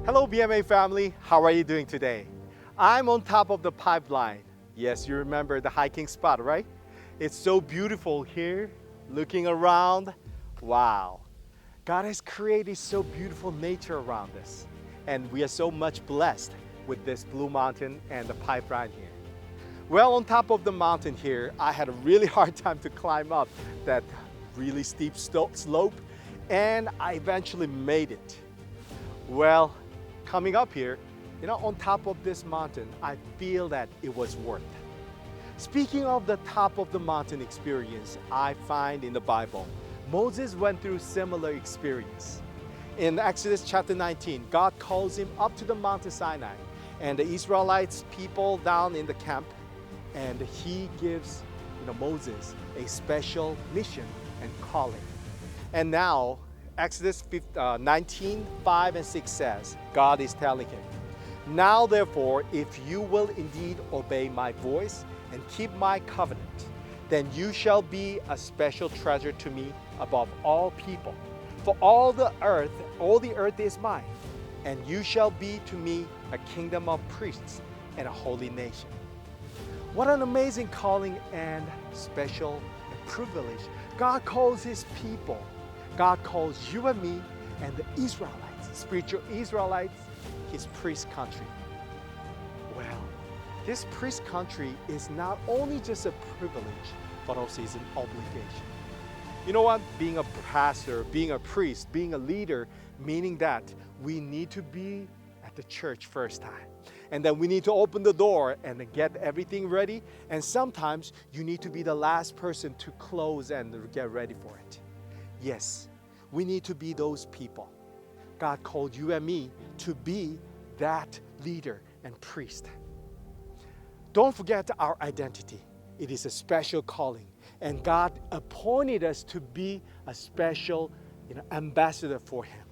Hello, BMA family. How are you doing today? I'm on top of the pipeline. Yes, you remember the hiking spot, right? It's so beautiful here, looking around. Wow. God has created so beautiful nature around us. And we are so much blessed with this Blue Mountain and the pipeline here. Well, on top of the mountain here, I had a really hard time to climb up that really steep slope, and I eventually made it. Well, coming up here, on top of this mountain, I feel that it was worth it. Speaking of the top of the mountain experience, I find in the Bible, Moses went through similar experience. In Exodus chapter 19, God calls him up to the Mountain Sinai and the Israelites people down in the camp, and he gives Moses a special mission and calling. And now Exodus 19, 5 and 6 says, God is telling him, now therefore, if you will indeed obey my voice and keep my covenant, then you shall be a special treasure to me above all people. For all the earth is mine, and you shall be to me a kingdom of priests and a holy nation. What an amazing calling and special privilege. God calls his people. God calls you and me and the Israelites, spiritual Israelites, his priest country. Well, this priest country is not only just a privilege, but also is an obligation. You know what? Being a pastor, being a priest, being a leader, meaning that we need to be at the church first time. And then we need to open the door and get everything ready. And sometimes you need to be the last person to close and get ready for it. Yes, we need to be those people. God called you and me to be that leader and priest. Don't forget our identity. It is a special calling. And God appointed us to be a special ambassador for him.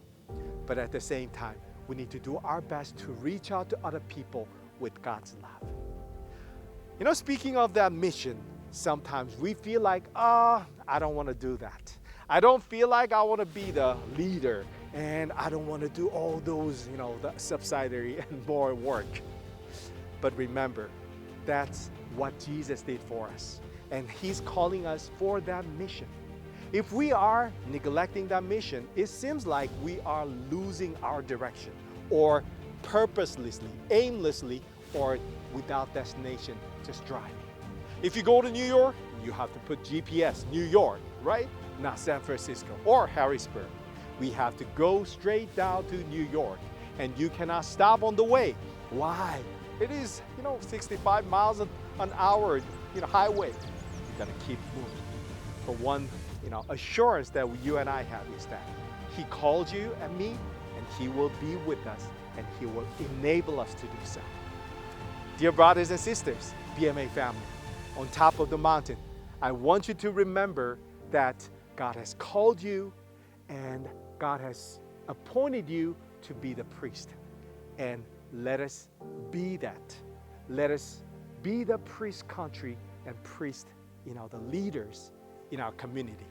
But at the same time, we need to do our best to reach out to other people with God's love. Speaking of that mission, sometimes we feel like, I don't want to do that. I don't feel like I want to be the leader, and I don't want to do all those, the subsidiary and more work. But remember, that's what Jesus did for us. And he's calling us for that mission. If we are neglecting that mission, it seems like we are losing our direction, or purposelessly, aimlessly, or without destination, just driving. If you go to New York, you have to put GPS, New York, right? Not San Francisco or Harrisburg. We have to go straight down to New York, and you cannot stop on the way. Why? It is, 65 miles an hour, highway. You gotta keep moving. For one, assurance that you and I have is that he called you and me, and he will be with us, and he will enable us to do so. Dear brothers and sisters, BMA family, on top of the mountain, I want you to remember that God has called you and God has appointed you to be the priest. And let us be that. Let us be the priest country and priest, the leaders in our community.